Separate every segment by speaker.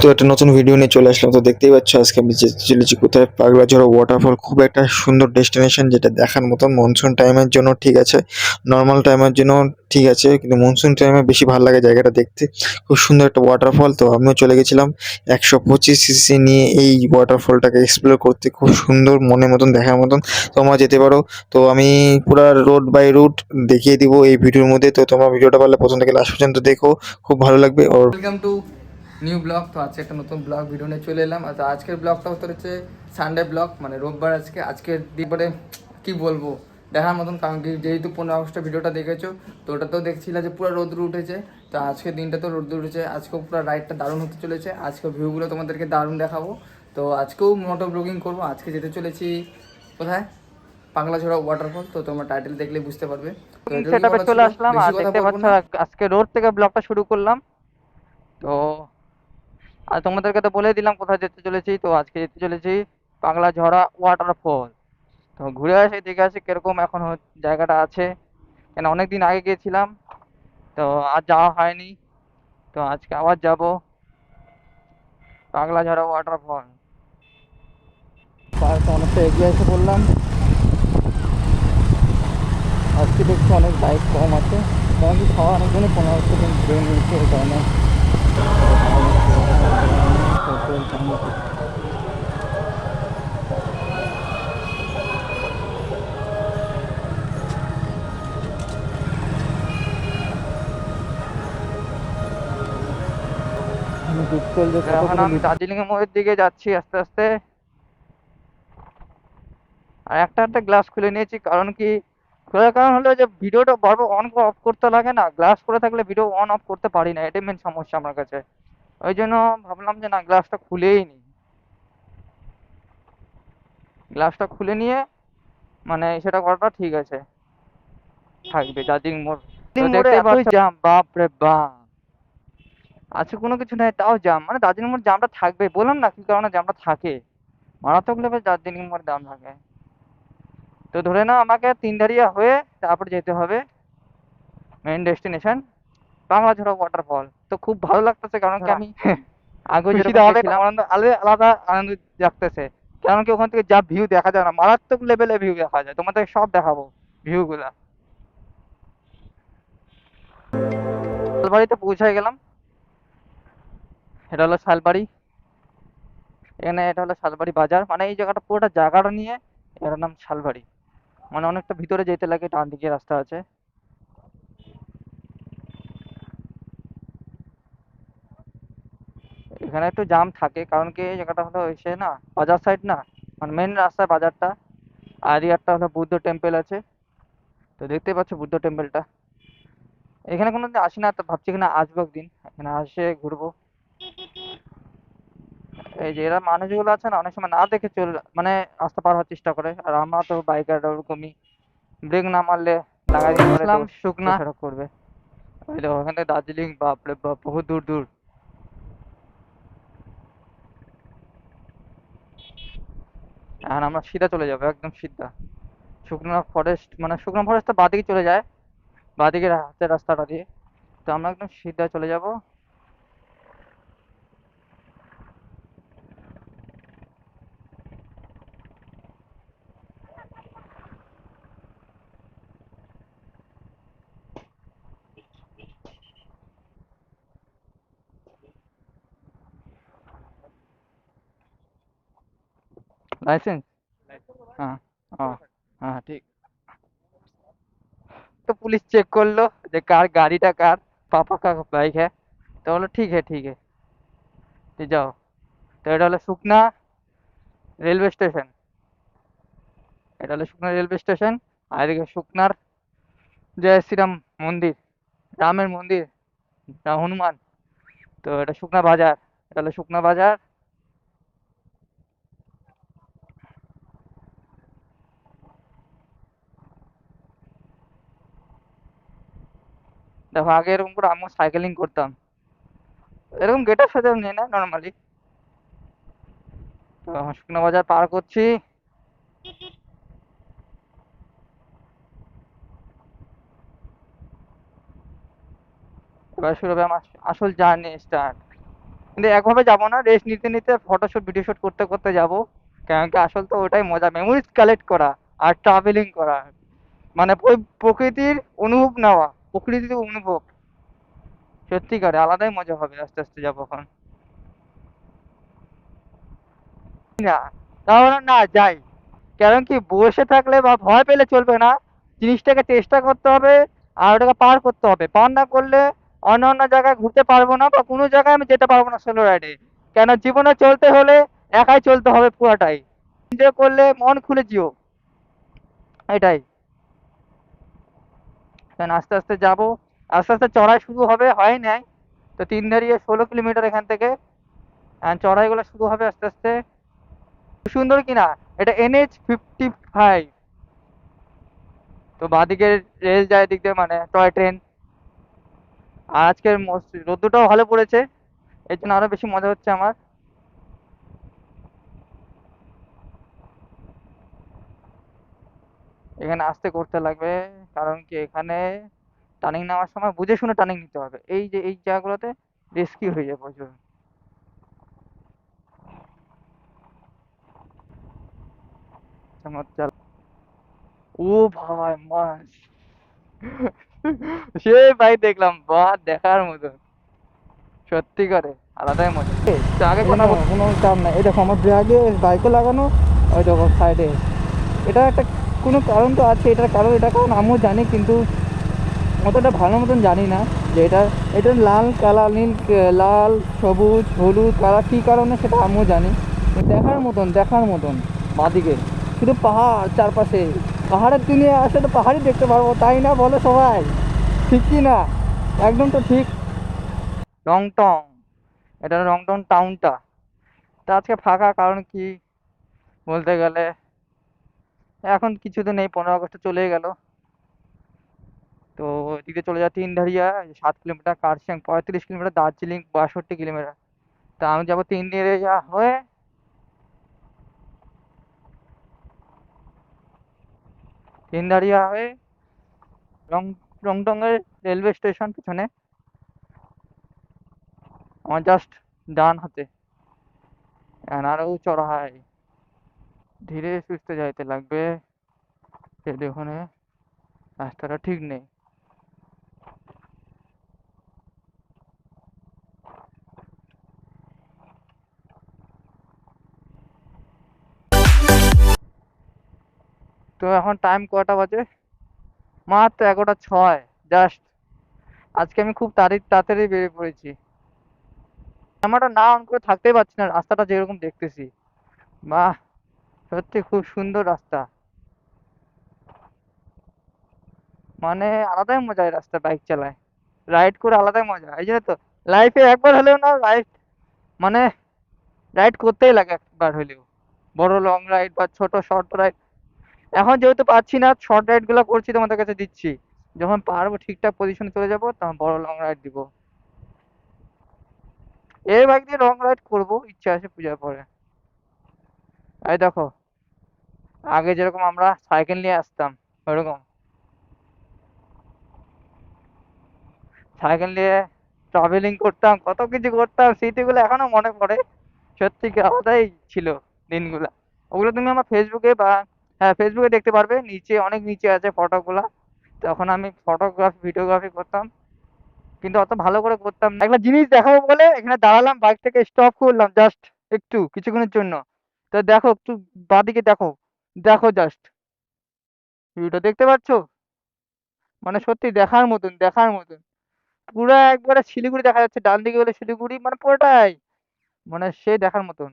Speaker 1: তো একটা নতুন ভিডিও নিয়ে চলে আসলাম। তো দেখতেই পাচ্ছ আজকে আমি যেতে চলেছি কোথায়, পাগলাঝড়া ওয়াটারফল। খুব একটা সুন্দর ডেস্টিনেশন, যেটা দেখার মতন। মনসুন টাইমের জন্য ঠিক আছে, নর্মাল টাইমের জন্য ঠিক আছে, কিন্তু মনসুন টাইমে বেশি ভালো লাগে জায়গাটা দেখতে। খুব সুন্দর একটা ওয়াটারফল। তো আমিও চলে গেছিলাম 125 সিসি নিয়ে এই ওয়াটারফলটাকে এক্সপ্লোর করতে। খুব সুন্দর, মনের মতন, দেখার মতন। তোমরা যেতে পারো। তো আমি পুরা রোড বাই রুট দেখিয়ে দিব এই ভিডিওর মধ্যে। তো তোমরা ভিডিওটা পারলে প্রথম থেকে লাস্ট পর্যন্ত দেখো, খুব ভালো লাগবে। ওর
Speaker 2: ওয়েলকাম টু নিউ ব্লগ। তো আজকে একটা নতুন ব্লগ ভিডিও নিয়ে চলে এলাম। তো আজকের ব্লগটা হতে হচ্ছে সানডে ব্লগ, মানে রোববার। আজকের দিনপরে কি বলবো, দেখার মতন। কারণ কি, যেহেতু 15 আগস্টের ভিডিওটা দেখেছো, তো ওটাতেও দেখছিলাম যে পুরো রোদ্র উঠেছে। তো আজকের দিনটা তো রোদ্র উঠেছে, আজকেও পুরো রাইডটা দারুণ হতে চলেছে। আজকেও ভিউগুলো তোমাদেরকে দারুণ দেখাবো। তো আজকেও মোটো ব্লগিং করবো। আজকে যেতে চলেছি কোথায়, পাগলাঝোড়া ওয়াটারফল। তো তোমরা টাইটেল দেখলে বুঝতে পারবে। তো এটারই
Speaker 3: সেটআপে
Speaker 2: বলা ছিল,
Speaker 3: চলে আসলাম
Speaker 2: বেশি
Speaker 3: আর
Speaker 2: কথা
Speaker 3: দেখতে
Speaker 2: বলবো
Speaker 3: পাচ্ছ
Speaker 2: না।
Speaker 3: আজকে রোড থেকে ব্লগটা শুরু করলাম। তো আর তোমাদেরকে তো বলে দিলাম কোথায় যেতে চলেছি। তো আজকে যেতে চলেছি পাগলাঝড়া ওয়াটারফল। তো ঘুরে আসি, দেখে আসি কিরকম এখন জায়গাটা আছে। কেন অনেকদিন আগে গিয়েছিলাম, তো আর যাওয়া হয়নি। তো আজকে আবার যাব পাগলাঝড়া ওয়াটারফল। পার্কটা অনেকটা এগিয়ে এসে বললাম। আজকে দেখছি অনেক বাইক কম আছে, কারণ কি খাওয়া অনেকজনই 15 সেকেন্ড ঘুরে নিয়েছে, এই কারণে এখন আমি দার্জিলিং এর মোড়ের দিকে যাচ্ছি আস্তে আস্তে। আর একটা একটা গ্লাস খুলে নিয়েছি, কারণ কি খোলার কারণ হলো যে ভিডিওটা বারবার অন অফ করতে লাগে না। গ্লাস করে থাকলে ভিডিও অন অফ করতে পারি না, এটাই মেন সমস্যা আমার কাছে। ওই জন্য ভাবলাম যে না, গ্লাসটা খুলেই নি। গ্লাসটা খুলে নিয়ে মানে সেটা করাটা ঠিক আছে, থাকবে দার্জিলিং মোড়। তো মোড়ে এতই জাম, বাপ রে বাপ। আজকে কোনো কিছু নেই তাও জাম, মানে দার্জিলিং মোড় জামটা থাকবে। বললাম না কি কারণে জামটা থাকে, মারাত্মক লেভেল দার্জিলিং মোড় জাম থাকে। তো ধরে নাও আমাকে তিনধারিয়া হয়ে তারপর যেতে হবে মেইন ডেস্টিনেশন পাগলাঝোড়া ওয়াটারফল। তো খুব ভালো লাগতেছে, কারণ কি আমি আগে যেরকম গেছিলাম আনন্দ আলাদা আলাদা আনন্দ লাগতেছে। কারণ কি ওখান থেকে যা ভিউ দেখা যায় না, মারাত্মক লেভেলে ভিউ দেখা যায়। তোমাদের সব দেখাবো ভিউ গুলা। শালবাড়িতে পৌঁছায় গেলাম। এটা হলো শালবাড়ি। এখানে এটা হলো শালবাড়ি বাজার, মানে এই জায়গাটা পুরোটা জায়গাটা নিয়ে এটার নাম শালবাড়ি। মানে অনেকটা ভিতরে যেতে লাগে, ডান দিকে রাস্তা আছে। এখানে একটু জাম থাকে, কারণ কি এই জায়গাটা হলো এসে না বাজার সাইড না, মানে মেন রাস্তায় বাজারটা। আর এই একটা হলো বুদ্ধ টেম্পল আছে। তো দেখতে পাচ্ছ বুদ্ধ টেম্পলটা। এখানে কোনোদিন আসি না, তো ভাবছি এখানে আসবো একদিন, এখানে আসে ঘুরবো। এই যে এরা মানুষগুলো আছে না, অনেক সময় না দেখে মানে রাস্তা পার হওয়ার চেষ্টা করে। আর আমরা তো বাইকার ওরকমই, ব্রেক না মারলে লাগাই দিতে পারে, তো শুকনা সড়ক করবে। ওই দেখো ওখান থেকে দার্জিলিং, বাপরে বাপ, বহু দূর দূর। এখন আমরা সিধা চলে যাবো, একদম সিধা শুকনো ফরেস্ট, মানে শুকনো ফরেস্ট তো বাদিকে চলে যায়, বাদিকে হাতের রাস্তাটা দিয়ে। তো আমরা একদম সিধা চলে যাব। लाइसेंस, हाँ हाँ हाँ ठीक। तो पुलिस चेक कर लो যে কার গাড়িটা, কার পাপা का বাইক है। তো বললো ঠিক है ठीक है, তো যাও। তো এটা হলো শুকনা রেলওয়ে স্টেশন। এটা হলো শুকনা রেলওয়ে স্টেশন। আর এদিকে শুকনার জয় শ্রীরাম মন্দির, রামের মন্দির, হনুমান। তো এটা শুকনা বাজার, এটা হলো শুকনা বাজার। দেখো আগে এরকম করে আমিও সাইকেলিং করতাম, এরকম গেট আপ সাজাও নিয়ে না নর্মালি। তো এখন শুকনা বাজার পার করছি। এবার শুরু হবে আমার আসল জার্নি স্টার্ট। কিন্তু একভাবে যাবো না, রেস্ট নিতে নিতে ফটোশুট ভিডিও শুট করতে করতে যাবো। কারণ কি আসল তো ওটাই মজা, মেমোরিজ কালেক্ট করা আর ট্রাভেলিং করা, মানে ওই প্রকৃতির অনুভব নেওয়া, প্রকৃতির অনুভব সত্যিকারে আলাদাই মজা হবে। আস্তে আস্তে যাবো এখন না, তাহলে না যাই। কারণ কি বসে থাকলে বা ভয় পেলে চলবে না, জিনিসটাকে চেষ্টা করতে হবে আর ওটাকে পার করতে হবে। পার না করলে অন্য অন্য জায়গায় ঘুরতে পারবো না বা কোনো জায়গায় আমি যেতে পারবো না সোলো রাইডে। কেন জীবনে চলতে হলে একাই চলতে হবে পুরাটাই। এনজয় করলে মন খুলে যেও, এটাই। কারণ আস্তে আস্তে যাবো, আস্তে আস্তে চড়াই শুরু হবে, হয় নাই তো 3 দাঁড়িয়ে 16 কিলোমিটার এখান থেকে। চড়াইগুলো শুরু হবে আস্তে আস্তে। খুব সুন্দর কিনা, এটা NH-55। তো বাঁদিকে রেল যায় দিক দিয়ে, মানে টয় ট্রেন। আর আজকের রোদ্দুরটাও ভালো পড়েছে, এর জন্য আরো বেশি মজা হচ্ছে আমার। এখানে আস্তে করতে লাগবে, কারণ কি এখানে টার্নিং নেওয়ার সময় বুঝে শুনে টার্নিং নিতে হবে। এই যে এই জায়গাগুলোতে রিস্কি হয়ে যায় প্রচুর। চমৎকার। ও ভাই মাস সে ভাই দেখলাম, বাহ দেখার মতো, সত্যি করে আলাদাই মজা। তো আগে কোনো কোনো চাপ নাই, এই দেখো আমার ব্যাগে বাইকে লাগানো, ওই দেখো সাইডে। এটা একটা কোনো কারণ তো আছে, এটার কারণ, এটা কারণ আমিও জানি, কিন্তু অতটা ভালো মতন জানি না যে এটা লাল কালার, নীল লাল সবুজ হলুদ কালার কী কারণে সেটা আমিও জানি। তো দেখার মতন বাদিকে শুধু পাহাড় চারপাশে, পাহাড়ের দুনিয়া আসলে তো পাহাড়ই দেখতে পারবো, তাই না বলো সবাই? ঠিক কি না? একদম তো ঠিক। রংটং, এটা রংটং টাউনটা। তা আজকে ফাঁকা, কারণ কি বলতে গেলে এখন কিছুদিন এই 15 আগস্ট চলেই গেল। তো এদিকে চলে যায় Tindharia 7 kilometre, Kurseong 35 kilometre, Darjeeling 62 kilometre. তা আমি যাবো তিনধারিয়া হয়ে, তিনধারিয়া হয়ে রং রংটংয়ের রেলওয়ে স্টেশন পিছনে আমার জাস্ট ডান হাতে। আরও চড়াই, ধীরে সুস্থে যাইতে লাগবে, যদি ওখানে রাস্তাটা ঠিক নেই। তো এখন টাইম কটা বাজে? মাত্র 11টা 6। জাস্ট আজকে আমি খুব তাড়াতাড়ি বেরিয়ে পড়েছি। ক্যামেরাটা না অন করে থাকতেই পারছি না, রাস্তাটা যেরকম দেখতেছি। বাহ, সত্যি খুব সুন্দর রাস্তা, মানে আলাদাই মজা এই রাস্তা বাইক চালায়, রাইড করে আলাদাই মজা। এই জন্য তো লাইফে একবার হলেও না রাইড, মানে রাইড করতেই লাগে একবার হলেও, বড় লং রাইড বা ছোট শর্ট রাইড। এখন যেহেতু পাচ্ছি না, শর্ট রাইড গুলো করছি তোমাদের কাছে দিচ্ছি, যখন পারবো ঠিকঠাক পজিশনে চলে যাবো তখন বড় লং রাইড দিব। এই বাইক দিয়ে লং রাইড করবো ইচ্ছা আছে পূজার পরে। এই দেখো, আগে যেরকম আমরা সাইকেল নিয়ে আসতাম, ওরকম সাইকেল নিয়ে ট্রাভেলিং করতাম, কত কিছু করতাম, স্মৃতিগুলো এখনো মনে পড়ে। সত্যি কি আলাদাই ছিল দিনগুলা। ওগুলো তুমি আমার ফেসবুকে বা, হ্যাঁ ফেসবুকে দেখতে পারবে, নিচে অনেক নিচে আছে ফটোগুলা। তখন আমি ফটোগ্রাফি ভিডিওগ্রাফি করতাম, কিন্তু অত ভালো করে করতাম না। একটা জিনিস দেখাবো বলে এখানে দাঁড়ালাম, বাইক থেকে স্টপ করলাম জাস্ট একটু কিছুক্ষণের জন্য। তো দেখো একটু বাঁদিকে দেখো, দেখো জাস্ট ভিউটা দেখতে পাচ্ছো, মানে সত্যি দেখার মতন, দেখার মতন। পুরো একবারে শিলিগুড়ি দেখা যাচ্ছে, ডান দিকে গেলে শিলিগুড়ি, মানে পুরোটাই মানে সে দেখার মতন,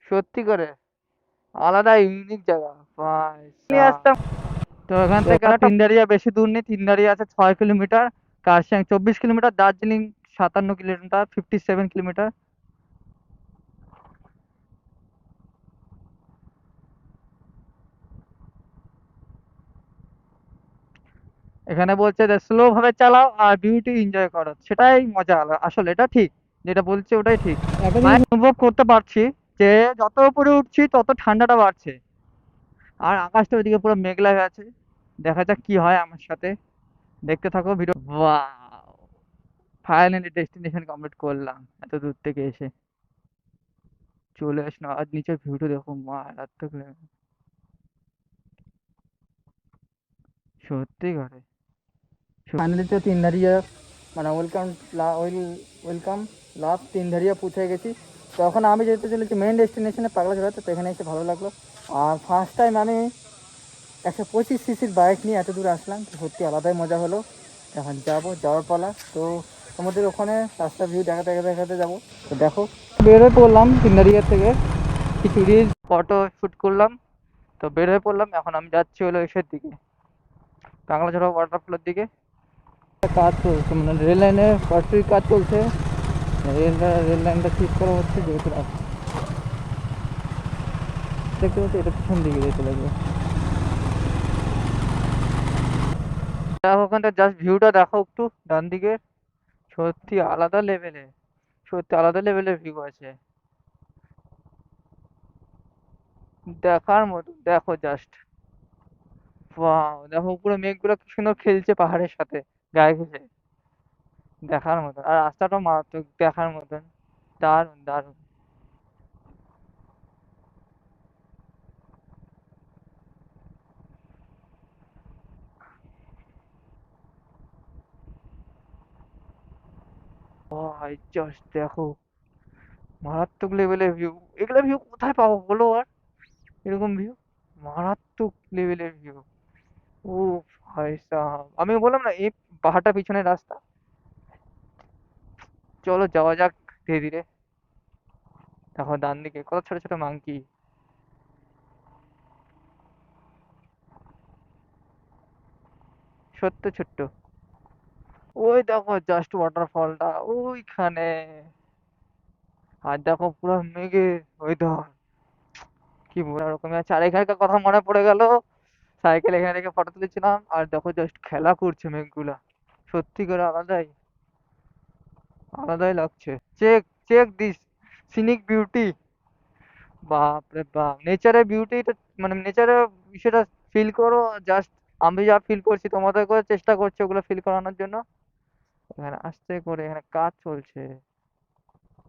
Speaker 3: সত্যি করে আলাদা ইউনিক জায়গা ভাই। নিয়ে আসতাম। তো এখান থেকে আর তিনদারিয়া বেশি দূর নেই, তিনদারিয়া আছে 6 kilometre, Kurseong 24 kilometre, Darjeeling 57 kilometre, 57 kilometre. এখানে বলছে যে স্লো ভাবে চালাও আর বিউটি এনজয় করো, সেটাই মজা। আসলে এটা ঠিক, যেটা বলছে ওটাই ঠিক। আমি অনুভব করতে পারছি যে যত উপরে উঠছি তত ঠান্ডাটা বাড়ছে, আর আকাশটা ওইদিকে পুরো মেঘলা হয়ে আছে। দেখা যাক কি হয় আমার সাথে, দেখতে থাকো video. Wow, finally destination complete করলাম এত দূর থেকে এসে চলে আসলাম। আর নিচের ভিউটা দেখো মারাত্মক লাগে। সত্যি করে
Speaker 2: ফাইনালি তো তিনধারিয়া মানে ওয়েলকাম লাস্ট তিনধারিয়া পৌঁছে গেছি। তো এখন আমি যেতে চলেছি মেন ডেস্টিনেশনে পাগলাঝোড়া। তো এখানে এসে ভালো লাগলো। আর ফার্স্ট টাইম আমি 125 সিসির বাইক নিয়ে এত দূর আসলাম, তো সত্যি আলাদাই মজা হলো। এখন যাওয়ার পালা। তো তোমাদের ওখানে রাস্তা ভিউ দেখাতে দেখাতে যাবো। তো দেখো বেরোয় পড়লাম তিনধারিয়া থেকে, কিছু রিলস
Speaker 3: ফটো শুট করলাম, তো বের হয়ে পড়লাম। এখন আমি যাচ্ছি হলো এসের দিকে, কাঁকড়াঝোড়া ওয়াটারফলের দিকে।
Speaker 2: কাজ চলছে, মানে রেল লাইনের ফ্যাক্টরির কাজ চলছে। রেল লাইনটা ঠিক করা হচ্ছে, যেহেতু দেখতে পাচ্ছি এটা পিছন দিকে যেতে লাগবে।
Speaker 3: দেখো ওখানটা জাস্ট ভিউটা দেখো একটু ডান দিকে, সত্যি আলাদা লেভেলের, সত্যি আলাদা লেভেলের ভিউ আছে, দেখার মতো। দেখো জাস্ট ওয়াও, দেখো উপরে মেঘগুলো কি সুন্দর খেলছে পাহাড়ের সাথে গায়ে ঘেঁষে, দেখার মতন। আর রাস্তাটা মারাত্মক, দেখার মতন, দারুণ দারুণ। ভাই জাস্ট দেখো মারাত্মক লেভেলের ভিউ। এগুলা ভিউ কোথায় পাবো বলো আর, এরকম ভিউ মারাত্মক লেভেলের ভিউ। ও ভাই সাহাব, আমি বললাম না এই পাহাড়টা পিছনের রাস্তা। চলো যাওয়া যাক ধীরে ধীরে। দেখো ডান দিকে কত ছোট ছোট মাংকি, ছোট্ট ছোট্ট। ওই দেখো জাস্ট ওয়াটারফলটা ওইখানে। আর দেখো পুরো মেঘের ওয়েদার, কি বলে রকমের আছে। আর এখানকার কথা মনে পড়ে গেল, সাইকেল এখানে রেখে ফটো তুলেছিলাম। আর দেখো জাস্ট খেলা করছে মেঘগুলা, সত্যি করে আলাদাই আলাদাই লাগছে। Check check this scenic beauty, বাপ রে বাপ। নেচারের বিউটিটা মানে নেচারের বিষয়টা ফিল করো জাস্ট। আমি যা ফিল করছি তোমাদের করে চেষ্টা করছি ওগুলো ফিল করানোর জন্য। এখানে আস্তে করে এখানে কাজ চলছে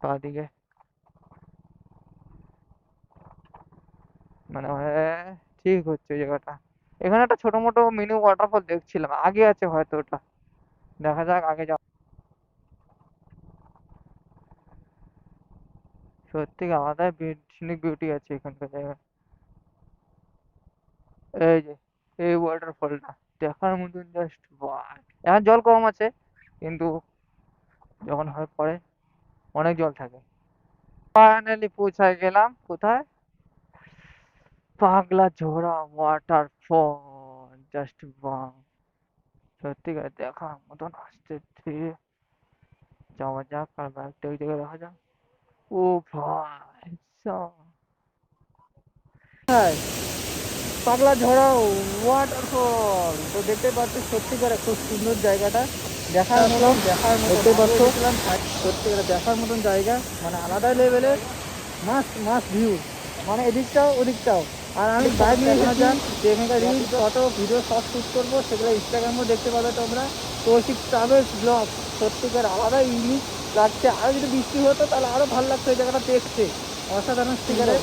Speaker 3: বাদিকে, মানে ঠিক হচ্ছে ওই জায়গাটা। এখানে একটা ছোট মোটো মিনি ওয়াটারফল দেখছিলাম, আগে আছে হয়তো ওটা, দেখা যাক আগে যাও। সত্যি আলাদাই সিনিক বিউটি আছে এখানকার জায়গায়। এই যে এই ওয়াটারফলটা দেখার মতন জাস্ট, বাহ। এখন জল কম আছে, কিন্তু যখন হয় পরে অনেক জল থাকে। ফাইনালি পৌঁছায় গেলাম কোথায়, পাগলা ঝোড়া ওয়াটারফল, জাস্ট বাহ। সত্যিকার দেখার মতন। আস্তে ধীরে যাওয়া যাক, আর বাইকটা ওই জায়গায় রাখা যাক। ও ভাই সাব,
Speaker 2: পাগলা ঝড়াও ওয়াটারফল। তো দেখতে পাচ্ছ সত্যিকার খুব সুন্দর জায়গাটা, দেখার মতন দেখতে পাচ্ছ। সত্যিকার দেখার মতন জায়গা, মানে আলাদা লেভেলের মাস্ট ভিউ, মানে এদিকটাও ওদিকটাও। আর আমি বাইক নিয়ে যান যে এখানকার রিলস ফটো ভিডিও সব শ্যুট করবো, সেগুলো ইনস্টাগ্রামেও দেখতে পাবে তোমরা। কৌশিক ট্রাভেলস ব্লগ, সত্যিকার আলাদা ইউনিক লাগছে। আরও যদি বৃষ্টি হতো তাহলে আরও ভালো লাগতো এই জায়গাটা দেখতে, অসাধারণ স্টিকারে।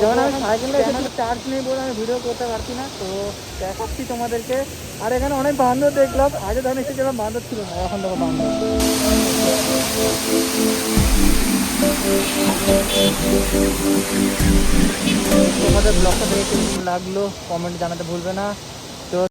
Speaker 2: যেমন আমি সাইকেলে চার্জ নেই বলে আমি ভিডিও করতে পারছি না, তো দেখাচ্ছি তোমাদেরকে। আর এখানে অনেক বান্দর দেখলাম, আগে যখন এসেছিলাম বান্দর ছিল না, এখন দেখো বান্দর। তোমাদের ব্লগটা দেখে কেমন লাগলো কমেন্ট জানাতে ভুলবে না।